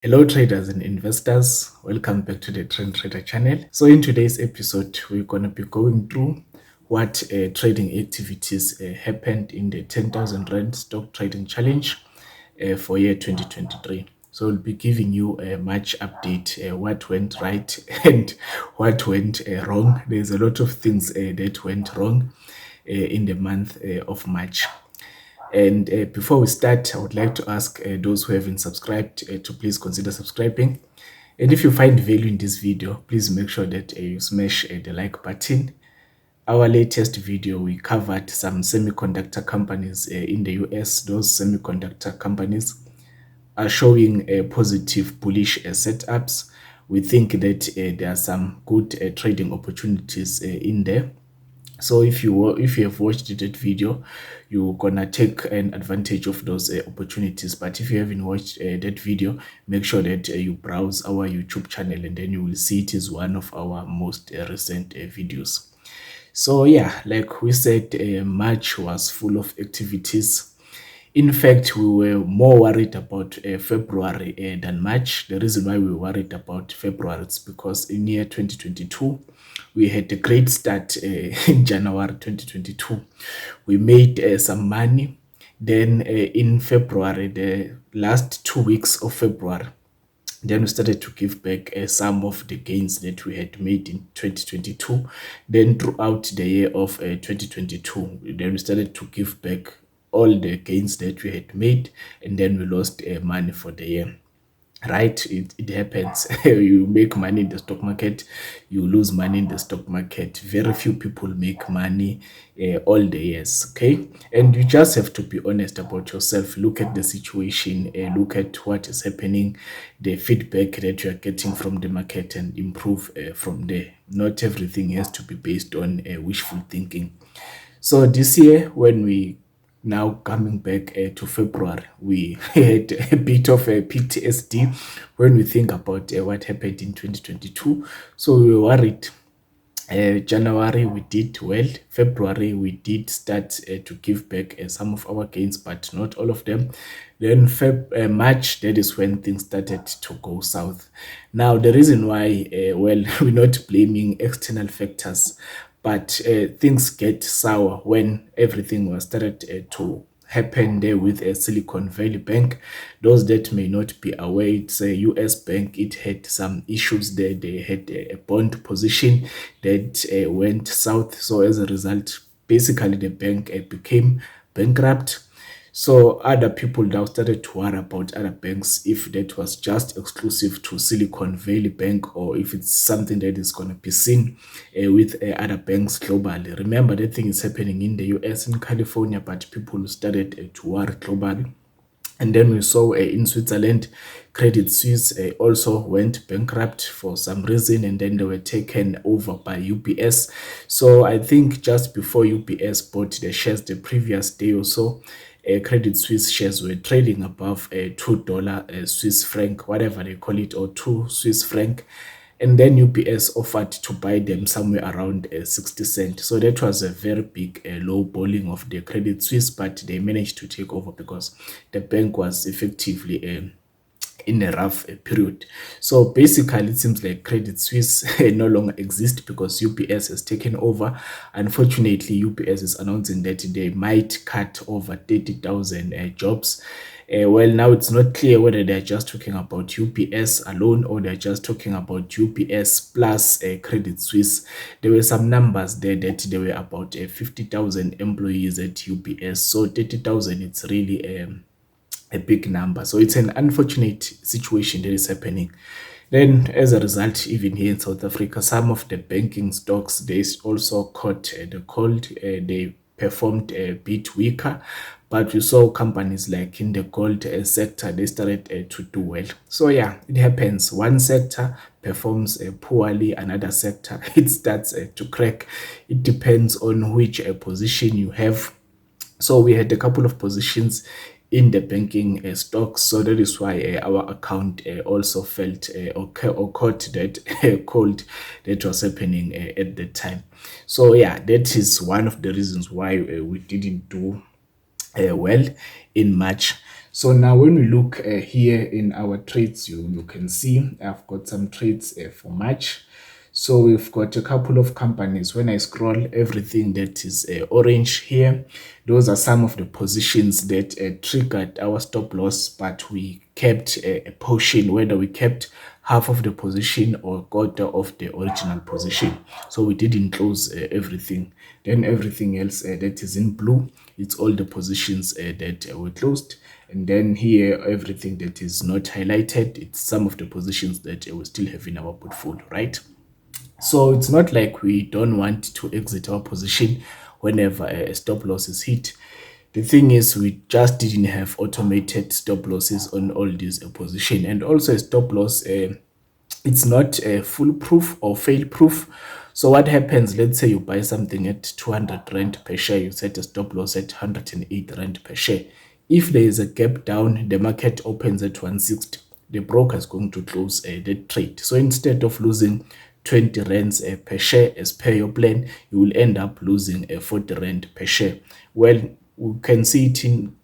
Hello traders and investors, welcome back to the Trend Trader channel. So in today's episode, we're going to be going through what trading activities happened in the 10,000 Rand stock trading challenge for year 2023. So we'll be giving you a much update, what went right and what went wrong. There's a lot of things that went wrong in the month of March. And before we start, I would like to ask those who haven't subscribed to please consider subscribing. And if you find value in this video, please make sure that you smash the like button. Our latest video, we covered some semiconductor companies in the US. Those semiconductor companies are showing positive bullish setups. We think that there are some good trading opportunities in there. So if you have watched that video, you're gonna take an advantage of those opportunities. But if you haven't watched that video, make sure that you browse our YouTube channel, and then you will see it is one of our most recent videos. So yeah, like we said, March was full of activities. In fact, we were more worried about February than March. The reason why we were worried about February is because in year 2022, we had a great start in January 2022. We made some money. Then in February, the last 2 weeks of February, then we started to give back some of the gains that we had made in 2022. Then throughout the year of 2022, then we started to give back all the gains that we had made, and then we lost money for the year. Right, it happens. You make money in the stock market, you lose money in the stock market. Very few people make money all the years. Okay, and you just have to be honest about yourself. Look at the situation, look at what is happening, the feedback that you are getting from the market, and improve from there. Not everything has to be based on wishful thinking. So this year, when we now coming back to February, we had a bit of a PTSD when we think about what happened in 2022. So we were worried. January we did well. February we did start to give back some of our gains, but not all of them. Then March, that is when things started to go south. Now the reason why, well, we're not blaming external factors, but things get sour when everything was started to happen there with a Silicon Valley Bank. Those that may not be aware, it's a US bank. It had some issues there. They had a bond position that went south. So as a result, basically the bank became bankrupt. So other people now started to worry about other banks, if that was just exclusive to Silicon Valley Bank or if it's something that is going to be seen with other banks globally. Remember, that thing is happening in the US, in California, but people started to worry globally. And then we saw in Switzerland, Credit Suisse also went bankrupt for some reason, and then they were taken over by UBS. So I think just before UBS bought the shares the previous day or so, Credit Suisse shares were trading above $2 Swiss franc, whatever they call it, or 2 Swiss franc. And then UBS offered to buy them somewhere around 60 cents. So that was a very big low balling of the Credit Suisse, but they managed to take over because the bank was effectively in a rough period. So basically, it seems like Credit Suisse no longer exists because UBS has taken over. Unfortunately, UBS is announcing that they might cut over 30,000 jobs. Well, now it's not clear whether they're just talking about UBS alone or they're just talking about UBS plus Credit Suisse. There were some numbers there that there were about 50,000 employees at UBS. So 30,000, it's really a big number. So it's an unfortunate situation that is happening. Then as a result, even here in South Africa, some of the banking stocks, they also caught the cold. They performed a bit weaker, but we saw companies like in the gold sector, they started to do well. So yeah, it happens. One sector performs poorly, another sector, it starts to crack. It depends on which position you have. So we had a couple of positions in the banking stocks, so that is why our account also felt or caught that cold that was happening at the time. So yeah, that is one of the reasons why we didn't do well in March. So now when we look here in our trades, you can see I've got some trades for March. So we've got a couple of companies. When I scroll everything that is orange here, those are some of the positions that triggered our stop loss, but we kept a portion, whether we kept half of the position or quarter of the original position. So we didn't close everything. Then everything else that is in blue, it's all the positions that were closed. And then here, everything that is not highlighted, it's some of the positions that we still have in our portfolio, right? So it's not like we don't want to exit our position whenever a stop loss is hit. The thing is, we just didn't have automated stop losses on all these position, and also a stop loss. It's not foolproof or fail proof. So what happens, let's say you buy something at 200 rand per share, you set a stop loss at 108 rand per share. If there is a gap down, the market opens at 160, the broker is going to close that trade. So instead of losing 20 rands per share as per your plan, you will end up losing 40 rand per share. Well, we can see it in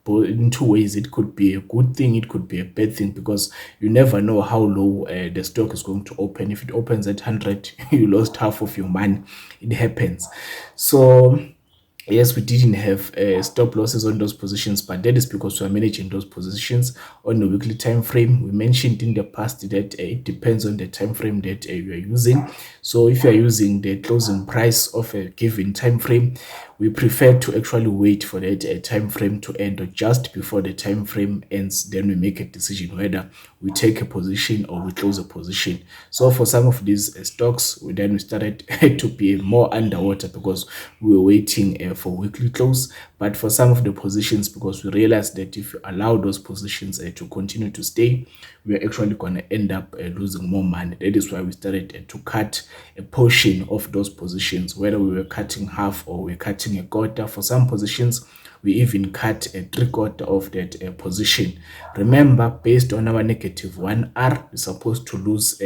two ways. It could be a good thing, it could be a bad thing, because you never know how low the stock is going to open. If it opens at 100, you lost half of your money. It happens. So yes, we didn't have stop losses on those positions, but that is because we are managing those positions on a weekly time frame. We mentioned in the past that it depends on the time frame that you are using. So if you are using the closing price of a given time frame, we prefer to actually wait for that time frame to end, or just before the time frame ends, then we make a decision whether we take a position or we close a position. So for some of these stocks, we started to be more underwater because we were waiting for weekly close. But for some of the positions, because we realized that if you allow those positions to continue to stay, we're actually going to end up losing more money. That is why we started to cut a portion of those positions, whether we were cutting half or we're cutting a quarter. For some positions, we even cut a three-quarter of that position. Remember, based on our negative 1R, we're supposed to lose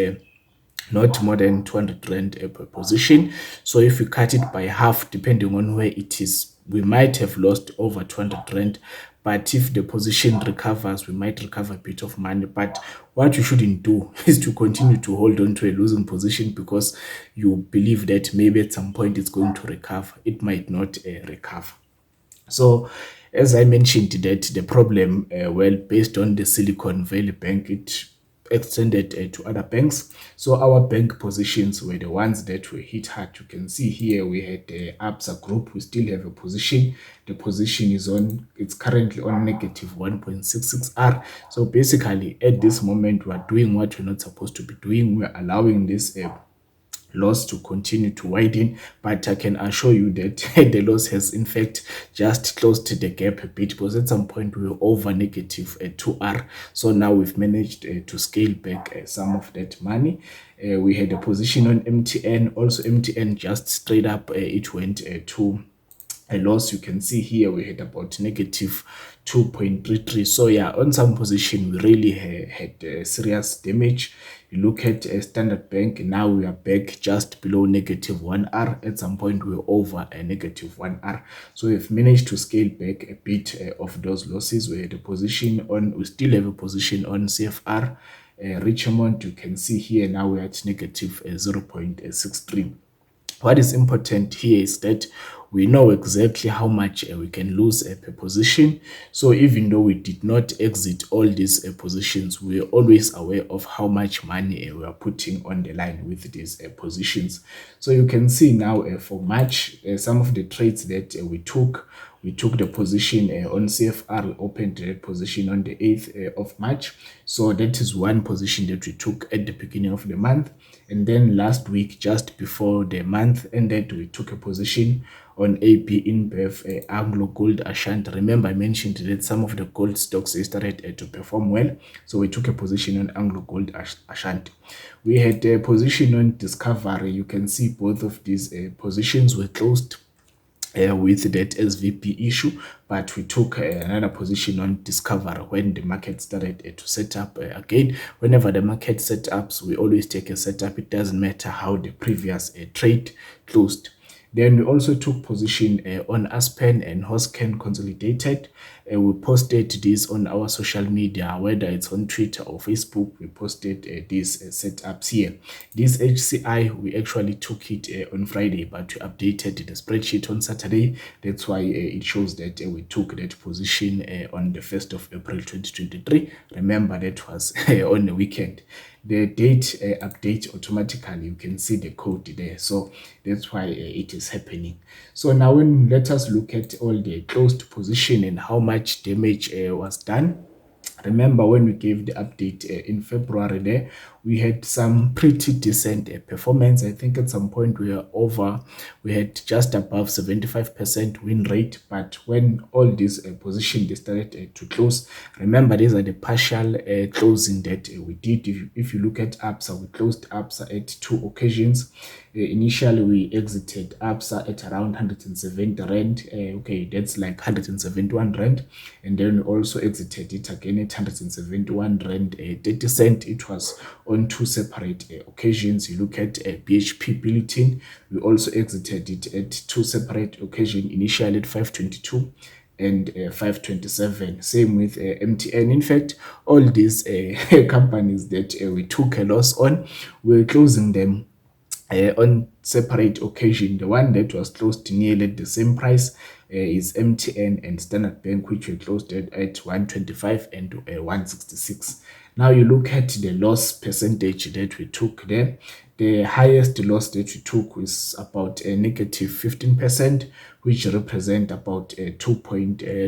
not more than 200 rand per position. So if we cut it by half, depending on where it is, we might have lost over 200 rand. But if the position recovers, we might recover a bit of money. But what you shouldn't do is to continue to hold on to a losing position because you believe that maybe at some point it's going to recover. It might not recover. So, as I mentioned, that the problem, well, based on the Silicon Valley Bank, it extended to other banks. So our bank positions were the ones that were hit hard. You can see here we had the Absa Group. We still have a position. The position is on, it's currently on negative 1.66R. So basically, at this moment, we are doing what we're not supposed to be doing. We're allowing this loss to continue to widen, but I can assure you that the loss has in fact just closed the gap a bit, because at some point we were over negative 2R. So now we've managed to scale back some of that money. We had a position on MTN. Also MTN just straight up it went to a loss. You can see here we had about negative 2.33. So yeah, on some position we really had serious damage. You look at Standard Bank, now we are back just below negative 1R. At some point we were over a negative 1R. So we've managed to scale back a bit of those losses. We had a position on, we still have a position on CFR Richmond. You can see here now we're at negative 0.63. What is important here is that we know exactly how much we can lose per position. So even though we did not exit all these positions, we are always aware of how much money we are putting on the line with these positions. So you can see now for March, some of the trades that we took the position on CFR. We opened the position on the 8th of March. So that is one position that we took at the beginning of the month. And then last week, just before the month ended, we took a position on AP InBev Anglo-Gold Ashanti. Remember, I mentioned that some of the gold stocks started to perform well. So we took a position on Anglo-Gold Ashanti. We had a position on Discovery. You can see both of these positions were closed with that SVP issue, but we took another position on Discover when the market started to set up again. Whenever the market set ups, we always take a setup. It doesn't matter how the previous trade closed. Then we also took position on Aspen and Hosken Consolidated. We posted this on our social media, whether it's on Twitter or Facebook. We posted these setups here. This HCI, we actually took it on Friday, but we updated the spreadsheet on Saturday. That's why it shows that we took that position on the 1st of April 2023. Remember, that was on the weekend. The date updates automatically. You can see the code there, so that's why it is happening. So now let us look at all the closed position and how much damage was done. Remember, when we gave the update in February there, we had some pretty decent performance. I think at some point we had just above 75% win rate. But when all these positions they started to close, remember, these are the partial closing that we did. If you look at ABSA, we closed ABSA at 2 occasions. Initially, we exited ABSA at around 170 rand. Okay, that's like 171 rand. And then we also exited it again at 171 rand 30 cent. It was on 2 separate occasions. You look at BHP Billiton, we also exited it at 2 separate occasions, initially at 522 and 527. Same with MTN. In fact, all these companies that we took a loss on, we're closing them on separate occasion. The one that was closed nearly at the same price is MTN and Standard Bank, which we closed at 125 and 166. Now you look at the loss percentage that we took there. The highest loss that we took was about a negative 15%, which represent about a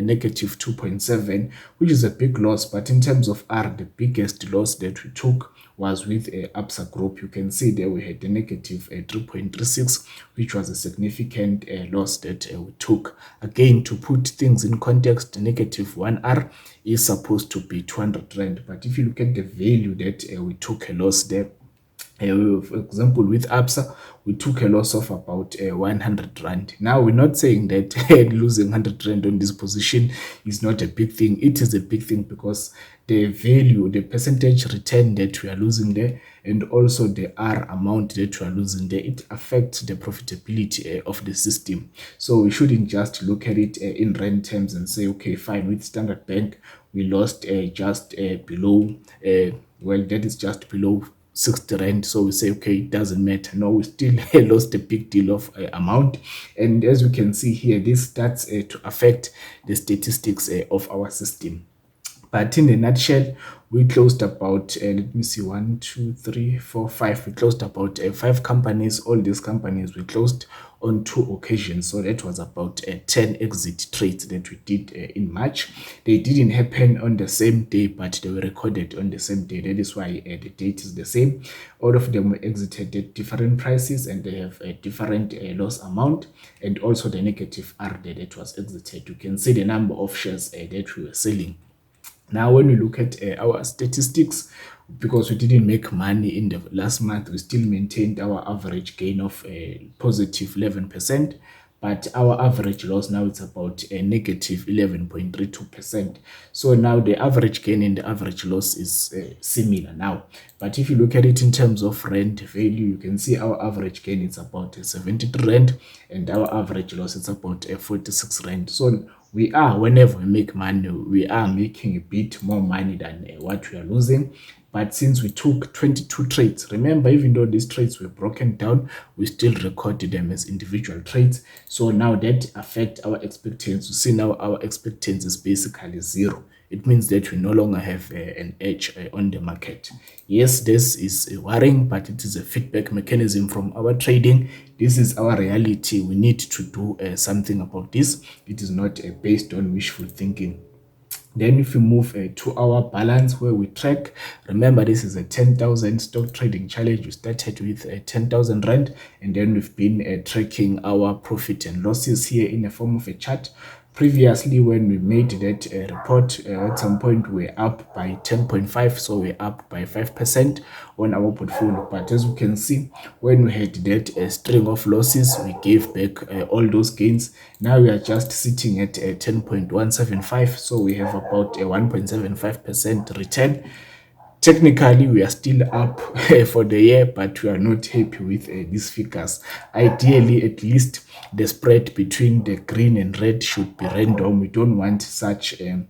negative 2.7, which is a big loss. But in terms of R, the biggest loss that we took was with ABSA Group. You can see there we had a negative 3.36, which was a significant loss that we took. Again, to put things in context, negative 1R is supposed to be 200 rand. But if you look at the value that we took a loss there, for example, with ABSA, we took a loss of about 100 rand. Now, we're not saying that losing 100 rand on this position is not a big thing. It is a big thing because the value, the percentage return that we are losing there, and also the R amount that we are losing there, it affects the profitability of the system. So we shouldn't just look at it in rand terms and say, okay, fine, with Standard Bank, we lost just below, well, that is just below 60 rand. So we say, okay, it doesn't matter. No, we still lost a big deal of amount. And as you can see here, this starts to affect the statistics of our system. But in a nutshell, we closed about, let me see, 1, 2, 3, 4, 5. We closed about 5 companies. All these companies we closed on 2 occasions. So that was about 10 exit trades that we did in March. They didn't happen on the same day, but they were recorded on the same day. That is why the date is the same. All of them were exited at different prices, and they have a different loss amount, and also the negative R that was exited. You can see the number of shares that we were selling. Now, when we look at our statistics, because we didn't make money in the last month, we still maintained our average gain of positive 11%. But our average loss now is about a negative 11.32%. So now the average gain and the average loss is similar now. But if you look at it in terms of rand value, you can see our average gain is about 73 rand, and our average loss is about 46 rand. So we are, whenever we make money, we are making a bit more money than what we are losing. But since we took 22 trades, remember, even though these trades were broken down, we still recorded them as individual trades. So now that affects our expectations. You see now our expectations is basically 0. It means that we no longer have an edge on the market. Yes, this is worrying, but it is a feedback mechanism from our trading. This is our reality. We need to do something about this. It is not based on wishful thinking. Then if you move to our balance where we track, remember this is a 10,000 stock trading challenge. We started with 10,000 rand, and then we've been tracking our profit and losses here in the form of a chart. Previously, when we made that report, at some point we're up by 10.5, so we're up by 5% on our portfolio. But as you can see, when we had that string of losses, we gave back all those gains. Now we are just sitting at 10.175, so we have about a 1.75% return. Technically, we are still up for the year, but we are not happy with these figures. Ideally, at least the spread between the green and red should be random. We don't want such a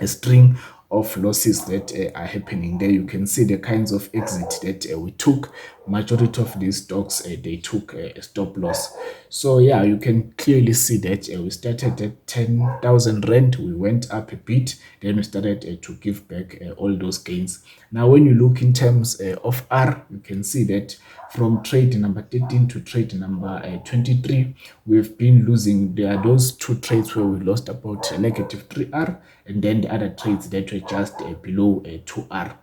string of losses that are happening there. You can see the kinds of exit that we took. Majority of these stocks, they took a stop loss. So yeah, you can clearly see that we started at 10,000 rand. We went up a bit. Then we started to give back all those gains. Now, when you look in terms of R, you can see that from trade number 13 to trade number 23, we've been losing. There are those two trades where we lost about negative 3R, and then the other trades that were just below 2R.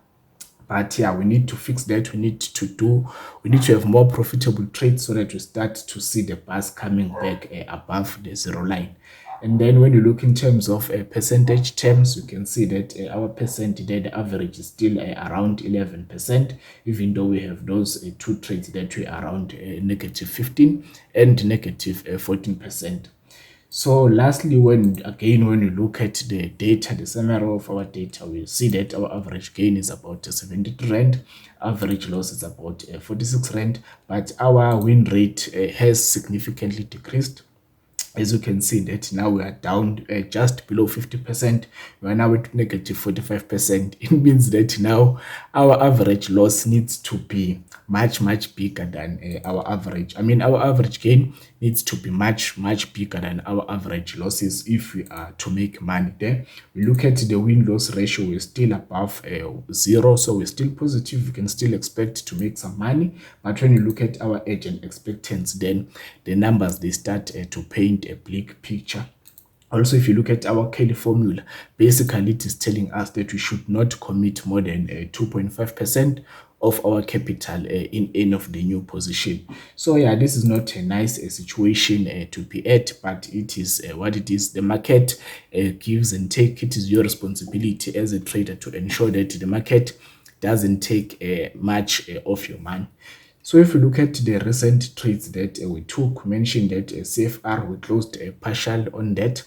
But yeah, we need to fix that. We need to have more profitable trades so that we start to see the bars coming back above the zero line. And then when you look in terms of percentage terms, you can see that our percent there, the average is still around 11%, even though we have those two trades that were around negative 15 and negative 14%. So lastly, when you look at the data, the summary of our data, we see that our average gain is about 72 rand, average loss is about 46 rand, but our win rate has significantly decreased. As you can see that now we are down just below 50%. We are now at negative 45%. It means that now our average loss needs to be much bigger than our average. I mean, our average gain needs to be much bigger than our average losses if we are to make money there. We look at the win-loss ratio, we're still above 0, so we're still positive. We can still expect to make some money. But when you look at our edge and expectancy, then the numbers, they start to paint a bleak picture. Also, if you look at our Kelly formula, basically it is telling us that we should not commit more than 2.5% of our capital in any of the new position. So yeah, this is not a nice situation to be at, but it is what it is. The market gives and take. It is your responsibility as a trader to ensure that the market doesn't take much of your money. So if you look at the recent trades that we took, mentioned that CFR, we closed a partial on that.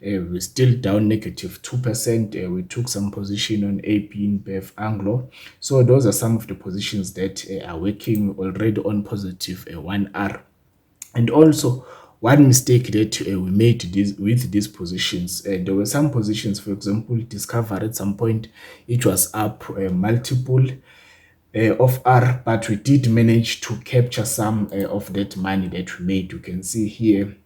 We're still down negative 2%. We took some position on AP, InBev, Anglo. So those are some of the positions that are working already on positive 1R. And also, one mistake that we made with these positions, there were some positions, for example, Discover at some point, it was up multiple of R, but we did manage to capture some of that money that we made. You can see here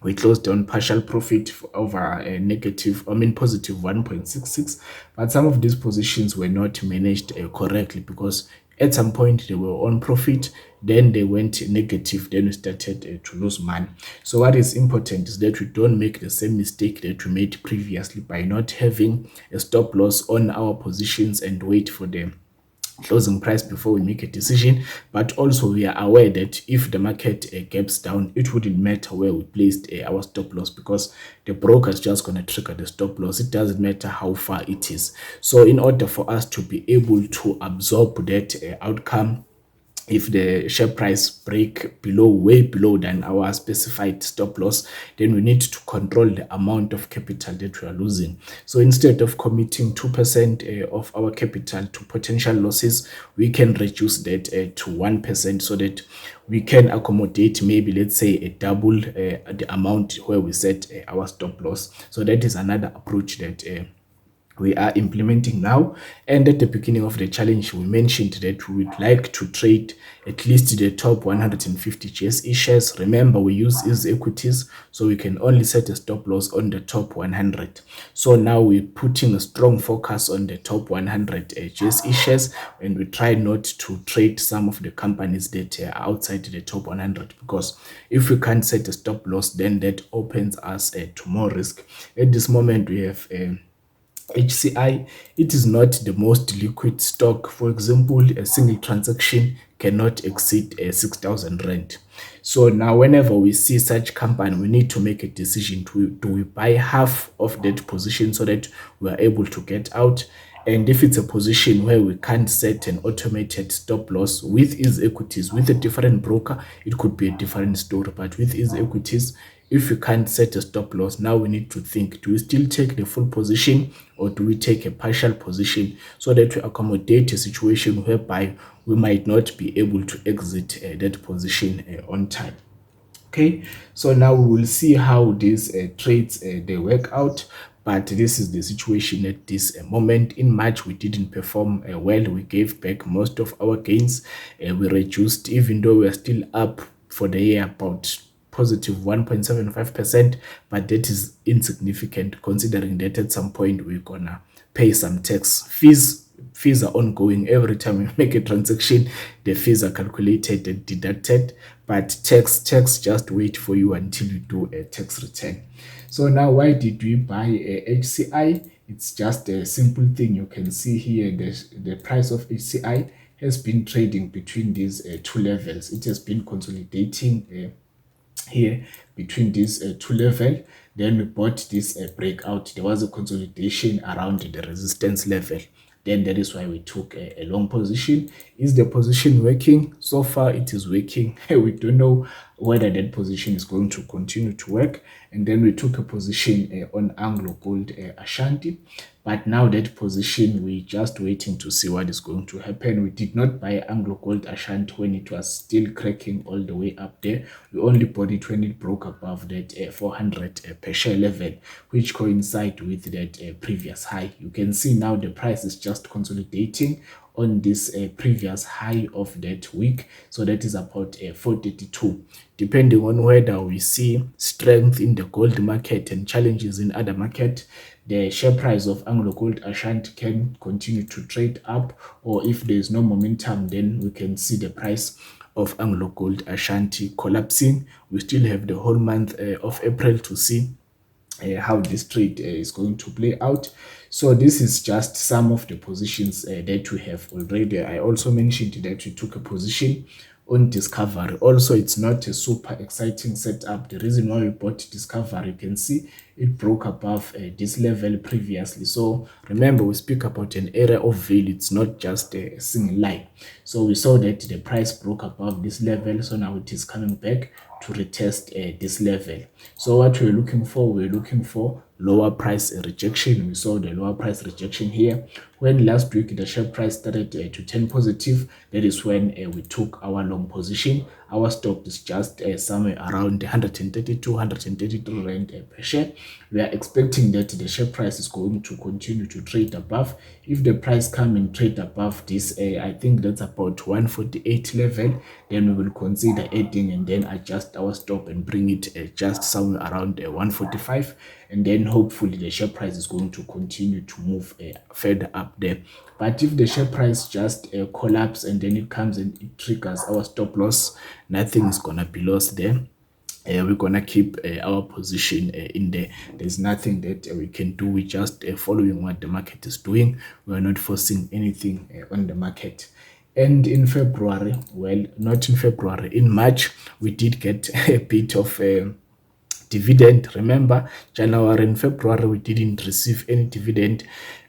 we closed on partial profit over a positive 1.66, but some of these positions were not managed correctly because at some point they were on profit, then they went negative, then we started to lose money. So what is important is that we don't make the same mistake that we made previously by not having a stop loss on our positions and wait for them closing price before we make a decision. But also we are aware that if the market gaps down, it wouldn't matter where we placed our stop loss because the broker is just going to trigger the stop loss. It doesn't matter how far it is. So in order for us to be able to absorb that outcome, if the share price break way below than our specified stop loss, then we need to control the amount of capital that we are losing. So instead of committing 2% of our capital to potential losses, we can reduce that to 1% so that we can accommodate maybe, let's say, a double the amount where we set our stop loss. So that is another approach that we are implementing now. And at the beginning of the challenge, we mentioned that we would like to trade at least the top 150 GSE shares. Remember, we use easy equities, so we can only set a stop loss on the top 100. So now we're putting a strong focus on the top 100 GSE shares, and we try not to trade some of the companies that are outside the top 100, because if we can't set a stop loss, then that opens us to more risk. At this moment, we have HCI. It is not the most liquid stock. For example, a single transaction cannot exceed 6,000 rand. So now whenever we see such company, we need to make a decision. Do we buy half of that position so that we are able to get out? And if it's a position where we can't set an automated stop loss with Ease Equities, with a different broker, it could be a different story. But with Ease Equities, if you can't set a stop loss, now we need to think, do we still take the full position or do we take a partial position so that we accommodate a situation whereby we might not be able to exit that position on time. Okay, so now we will see how these trades they work out, but this is the situation at this moment. In March we didn't perform well. We gave back most of our gains. We reduced, even though we are still up for the year about positive 1.75%, but that is insignificant considering that at some point we're gonna pay some tax. Fees are ongoing. Every time you make a transaction, the fees are calculated and deducted, but tax just wait for you until you do a tax return. So now, why did we buy a HCI? It's just a simple thing. You can see here the price of HCI has been trading between these two levels. It has been consolidating here between these two levels. Then we bought this breakout. There was a consolidation around the resistance level. Then that is why we took a long position. Is the position working? So far it is working. We don't know whether that position is going to continue to work. And then we took a position on Anglo-Gold Ashanti. But now that position, we're just waiting to see what is going to happen. We did not buy Anglo-Gold Ashanti when it was still cracking all the way up there. We only bought it when it broke above that 400 per share level, which coincide with that previous high. You can see now the price is just consolidating on this previous high of that week. So that is about 432. Depending on whether we see strength in the gold market and challenges in other market, the share price of Anglo-Gold Ashanti can continue to trade up, or if there is no momentum, then we can see the price of Anglo-Gold Ashanti collapsing. We still have the whole month of April to see how this trade is going to play out. So this is just some of the positions that we have already. I also mentioned that we took a position on Discovery. Also, it's not a super exciting setup. The reason why we bought Discovery, you can see it broke above this level previously. So remember, we speak about an area of value. It's not just a single line. So we saw that the price broke above this level. So now it is coming back to retest this level. So what we're looking for lower price rejection. We saw the lower price rejection here. When last week the share price started to turn positive, that is when we took our long position. Our stock is just somewhere around 132, 133 rand per share. We are expecting that the share price is going to continue to trade above. If the price come and trade above this, I think that's about 148 level, then we will consider adding and then adjust our stop and bring it just somewhere around 145, and then hopefully the share price is going to continue to move further up there. But if the share price just collapse and then it comes and it triggers our stop loss, nothing is gonna be lost there. We're gonna keep our position in there. There's nothing that we can do. We're just following what the market is doing. We're not forcing anything on the market. And in February, well, not in February, in March, we did get a bit of dividend. Remember, January and February we didn't receive any dividend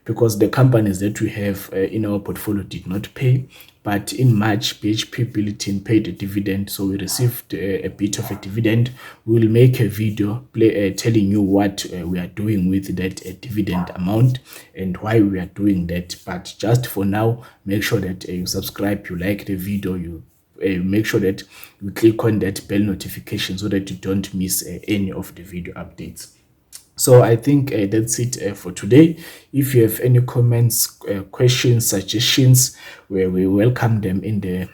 because the companies that we have in our portfolio did not pay. But in March, BHP Billiton paid a dividend, so we received a bit of a dividend. We will make a video telling you what we are doing with that dividend amount and why we are doing that. But just for now, make sure that you subscribe, you like the video, you make sure that you click on that bell notification so that you don't miss any of the video updates. So I think that's it for today. If you have any comments, questions, suggestions, we welcome them in the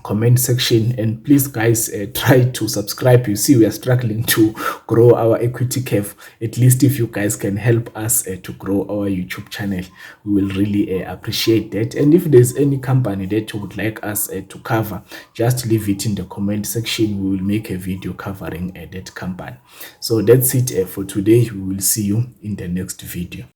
comment section. And please guys, try to subscribe. You see we are struggling to grow our equity curve. At least if you guys can help us to grow our YouTube channel, we will really appreciate that. And if there's any company that you would like us to cover, just leave it in the comment section. We will make a video covering that company. So that's it for today. We will see you in the next video.